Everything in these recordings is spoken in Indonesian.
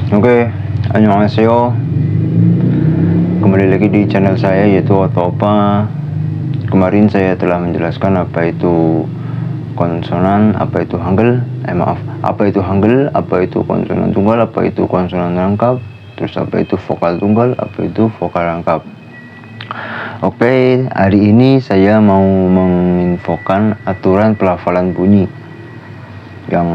Oke, annyeonghaseyo. Kembali lagi di channel saya yaitu Otopa. Kemarin saya telah menjelaskan apa itu konsonan, apa itu hangul, apa itu hangul, apa itu konsonan tunggal, apa itu konsonan rangkap, terus apa itu vokal tunggal, apa itu vokal rangkap. Oke, hari ini saya mau menginfokan aturan pelafalan bunyi yang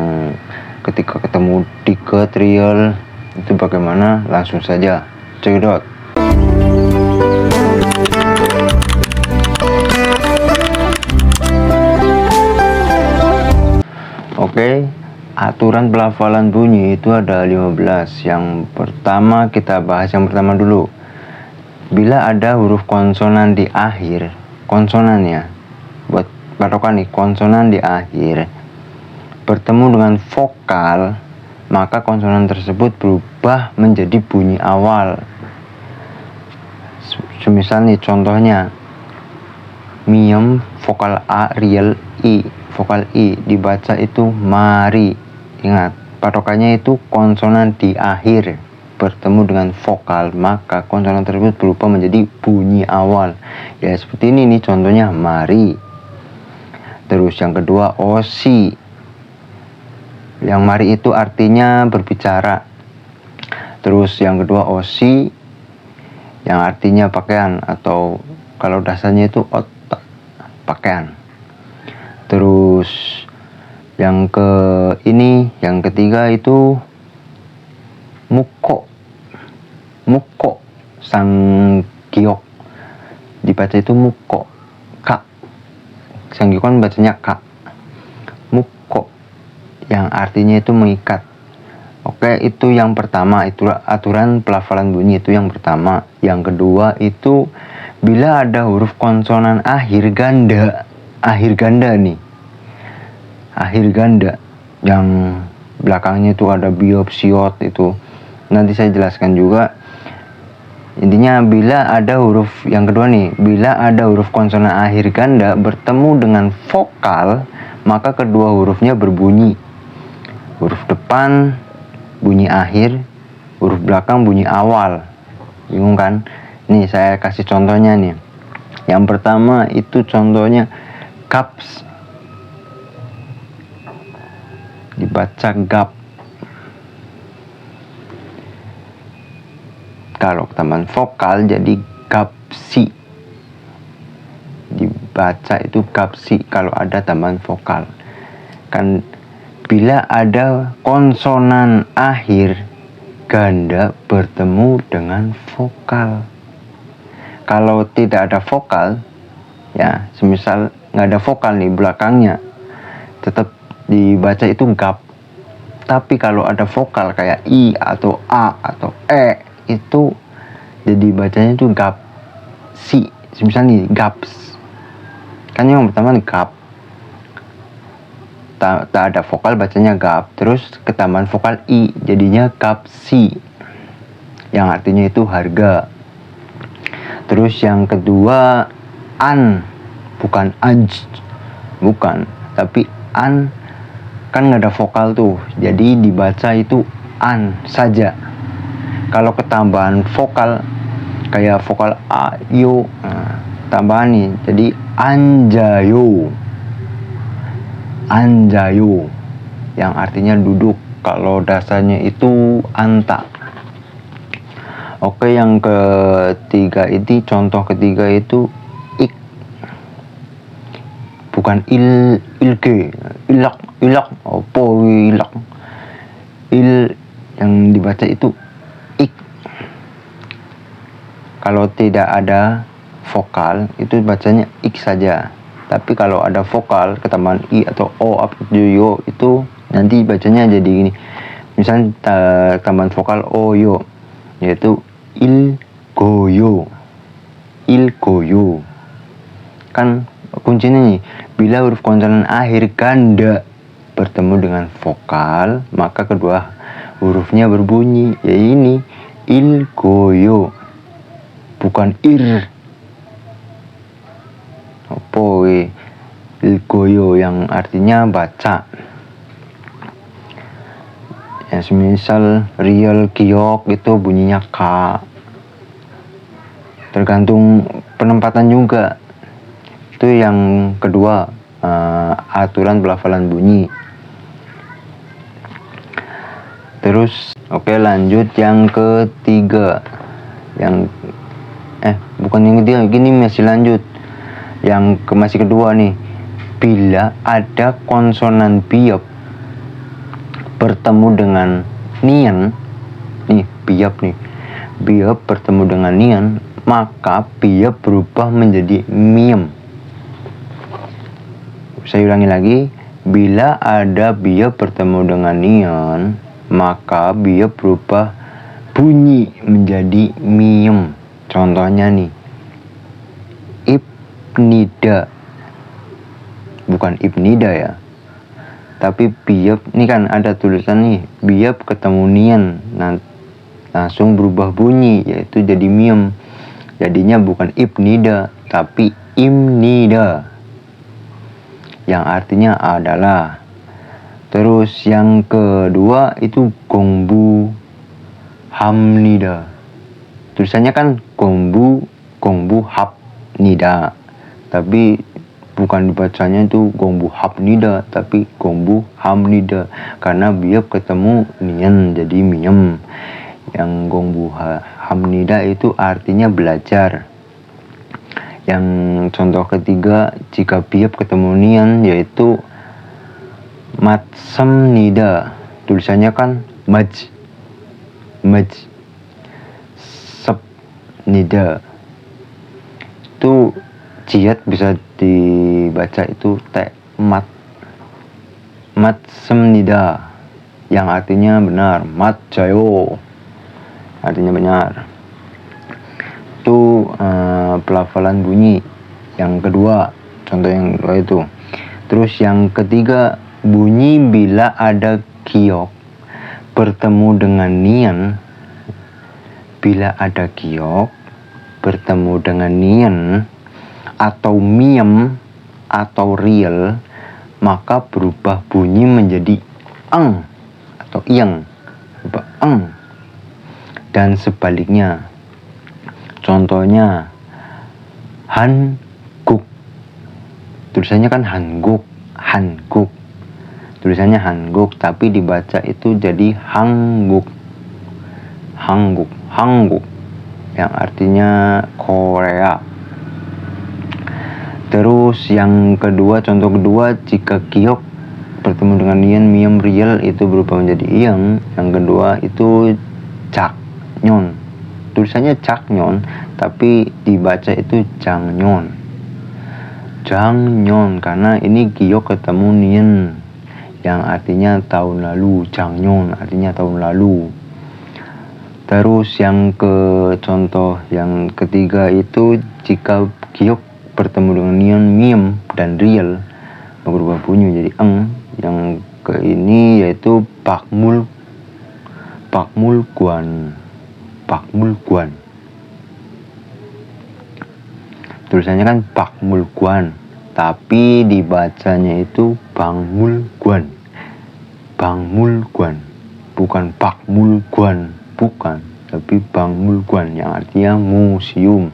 ketika ketemu 3 trial itu bagaimana. Langsung saja cekidot. Oke, aturan pelafalan bunyi itu ada 15. Yang pertama kita bahas yang pertama dulu. Bila ada huruf konsonan di akhir, konsonannya buat patokan nih, konsonan di akhir bertemu dengan vokal, maka konsonan tersebut berubah menjadi bunyi awal. Semisal nih contohnya, miem vokal A, real I, vokal I dibaca itu mari. Ingat, patokannya itu konsonan di akhir bertemu dengan vokal, maka konsonan tersebut berubah menjadi bunyi awal. Ya seperti ini nih contohnya, mari. Terus yang kedua, osi. Yang mari itu artinya berbicara. Terus yang kedua, osi yang artinya pakaian, atau kalau dasarnya itu otak, pakaian. Terus yang ketiga itu muko. Muko sang giok dibaca itu muko. Kak. Sang giok kan bacanya kak. Muko yang artinya itu mengikat. Oke, itu yang pertama, itu aturan pelafalan bunyi, itu yang pertama. Yang kedua itu bila ada huruf konsonan akhir ganda nih, akhir ganda yang belakangnya itu ada biop, siot, itu nanti saya jelaskan juga. Intinya bila ada huruf yang kedua nih, bila ada huruf konsonan akhir ganda bertemu dengan vokal, maka kedua hurufnya berbunyi. Huruf depan bunyi akhir, huruf belakang bunyi awal. Bingung kan? Nih saya kasih contohnya nih. Yang pertama itu contohnya gaps, dibaca gap. Kalau tambahan vokal jadi gapsi, dibaca itu gapsi kalau ada tambahan vokal. Kan bila ada konsonan akhir ganda bertemu dengan vokal. Kalau tidak ada vokal, ya semisal nggak ada vokal nih belakangnya, tetap dibaca itu gap. Tapi kalau ada vokal kayak I atau A atau E, itu jadi bacanya itu gap si. Semisal nih gaps, kan yang pertama nih gap, tak ada vokal bacanya gap, terus ketambahan vokal I jadinya gapsi yang artinya itu harga. Terus yang kedua an, bukan anj, bukan, tapi an kan nggak ada vokal tuh, jadi dibaca itu an saja. Kalau ketambahan vokal kayak vokal a, yo, tambahan nih jadi anjayo. Anjayo yang artinya duduk, kalau dasarnya itu anta. Oke, yang ketiga itu contoh ketiga itu ik, bukan ilge, ilak, opo ilak. Il yang dibaca itu ik. Kalau tidak ada vokal itu bacanya ik saja. Tapi kalau ada vokal ketambahan i atau o atau yo itu nanti bacanya jadi gini. Misalnya tambahan vokal o yo, yaitu il goyo. Il goyo. Kan kuncinya nih, bila huruf konsonan akhir ganda bertemu dengan vokal, maka kedua hurufnya berbunyi. Ya ini il goyo, bukan ir. Opoe il goyo yang artinya baca. Ya, semisal real giok itu bunyinya ka. Tergantung penempatan juga. Itu yang kedua, aturan pelafalan bunyi. Terus oke, lanjut yang ketiga. Bukan yang ketiga, gini masih lanjut. Masih kedua nih. Bila ada konsonan biop bertemu dengan nian, nih biop bertemu dengan nian, maka biop berubah menjadi miem. Saya ulangi lagi, bila ada biop bertemu dengan nian, maka biop berubah bunyi menjadi miem. Contohnya nih, ibnida, bukan ibnida ya, tapi biop. Ini kan ada tulisan nih, biop ketemu nian, langsung berubah bunyi, yaitu jadi miem. Jadinya bukan ibnida, tapi imnida, yang artinya adalah. Terus yang kedua itu gongbu hamnida. Tulisannya kan gongbu habnida, tapi bukan dibacanya itu gongbu habnida, tapi gongbu hamnida, karena biop ketemu nian jadi miem. Yang gongbu hamnida itu artinya belajar. Yang contoh ketiga, jika biop ketemu nian, yaitu matsamnida. Tulisannya kan maj sabnida. Itu jiat bisa dibaca itu matsamnida, yang artinya benar. Mat jayo artinya benar. Itu pelafalan bunyi yang kedua, contoh yang kedua itu. Terus yang ketiga, bunyi bila ada giok bertemu dengan nian. Bila ada giok bertemu dengan nian atau miem atau real, maka berubah bunyi menjadi eng atau ieng, berubah eng. Dan sebaliknya. Contohnya hanguk, tulisannya kan hanguk. Tulisannya hanguk, tapi dibaca itu jadi hanguk, yang artinya Korea. Terus yang kedua, contoh kedua, jika giok bertemu dengan nian, miem, real itu berubah menjadi ieng. Yang kedua itu jaknyon, tulisannya jaknyon, tapi dibaca itu jangnyon, karena ini giok ketemu nian, yang artinya tahun lalu. Jangnyon artinya tahun lalu. Terus contoh yang ketiga itu, jika giok bertemu dengan nian, miem, dan real berubah bunyi menjadi eng. Yang ke ini yaitu pakmulguan. Tulisannya kan pakmulguan, tapi dibacanya itu bangmulguan, bukan pakmulguan, tapi bangmulguan, yang artinya museum.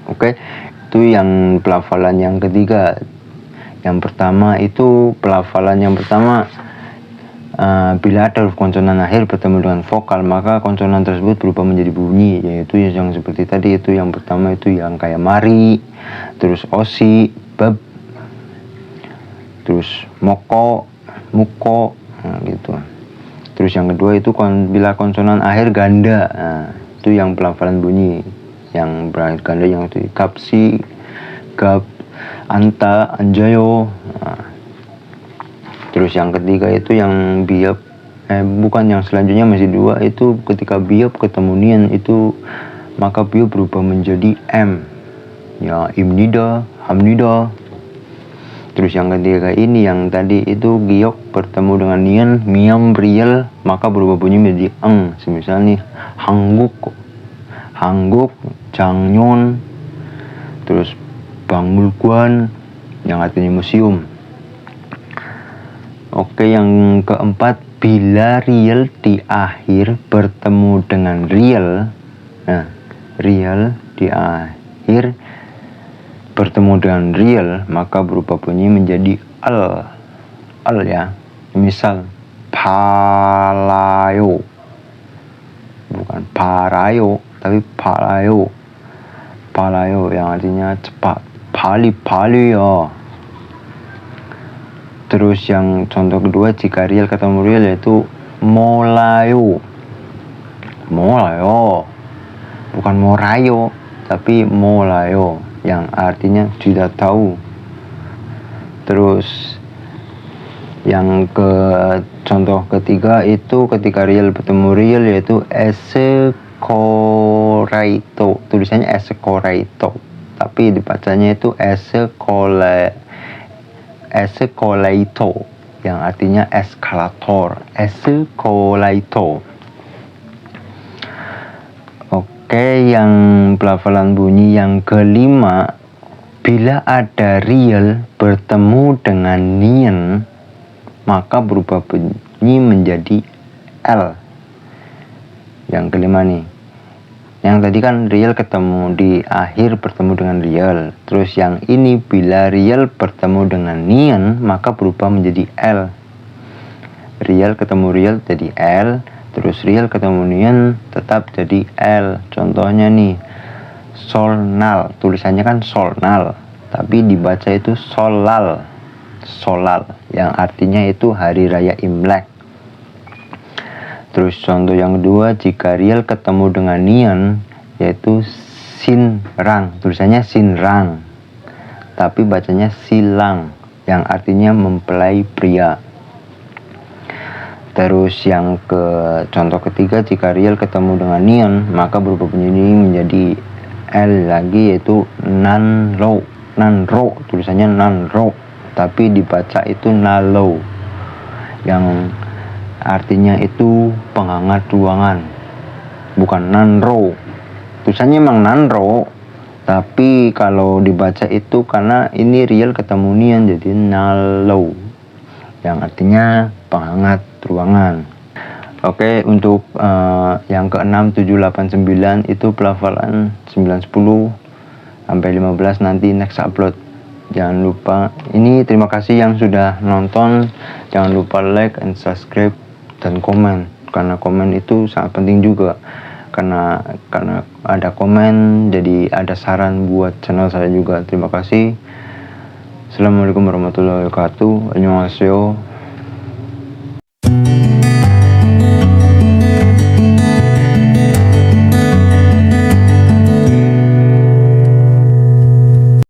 Oke, itu yang pelafalan yang ketiga. Yang pertama itu pelafalan yang pertama, bila ada huruf konsonan akhir bertemu dengan vokal, maka konsonan tersebut berubah menjadi bunyi, yaitu yang seperti tadi. Itu yang pertama itu yang kayak mari, terus osi, bab, terus moko, muko, gitu. Terus yang kedua itu bila konsonan akhir ganda, itu yang pelafalan bunyi yang berakhir ganda, yang itu kapsi, gap, anta, anjayo. Terus yang ketiga itu yang biop, bukan, yang selanjutnya masih dua, itu ketika biop ketemu nian itu, maka biop berubah menjadi m, ya imnida, hamnida. Terus yang ketiga ini, yang tadi itu giok bertemu dengan nian, miem, real, maka berubah bunyi menjadi eng. Semisal nih, hanguk, jangnyon, terus bangmulguan, yang artinya museum. Oke, yang keempat, bila real di akhir bertemu dengan real. Nah, real di akhir bertemu dengan real, maka berubah bunyi menjadi al ya. Misal palayo, bukan parayo tapi palayo yang artinya cepat. Pali ya. Terus yang contoh kedua, jika real ketemu real, yaitu molayo, bukan morayo tapi molayo yang artinya tidak tahu. Terus yang contoh ketiga itu ketika real bertemu real, yaitu esekoraito, tulisannya esekoraito tapi dibacanya itu esekolaito yang artinya eskalator. Esekolaito. Oke, yang pelafalan bunyi yang kelima, bila ada real bertemu dengan nian, maka berubah bunyi menjadi L. Yang kelima nih, yang tadi kan real ketemu di akhir bertemu dengan real. Terus yang ini, bila real bertemu dengan nian, maka berubah menjadi L. Real ketemu real jadi L, terus real ketemu nian tetap jadi L. Contohnya nih, solnal, tulisannya kan solnal tapi dibaca itu solal yang artinya itu hari raya Imlek. Terus contoh yang kedua, jika real ketemu dengan nian, yaitu sinrang, tulisannya sinrang tapi bacanya silang yang artinya mempelai pria. Terus yang contoh ketiga, jika real ketemu dengan nian, maka berubah bunyi menjadi L lagi, yaitu nanro, tulisannya nanro tapi dibaca itu nalo yang artinya itu penghangat ruangan, bukan nanro. Tulisannya emang nanro tapi kalau dibaca itu karena ini real ketemu nian jadi nalo yang artinya penghangat ruangan. Oke, untuk yang ke-6, 7, 8, 9 itu pelafalan 9, 10 sampai 15 nanti next upload. Jangan lupa, ini terima kasih yang sudah nonton. Jangan lupa like and subscribe dan komen, karena komen itu sangat penting juga. Karena ada komen jadi ada saran buat channel saya juga. Terima kasih. Assalamualaikum warahmatullahi wabarakatuh. Annyeonghaseyo.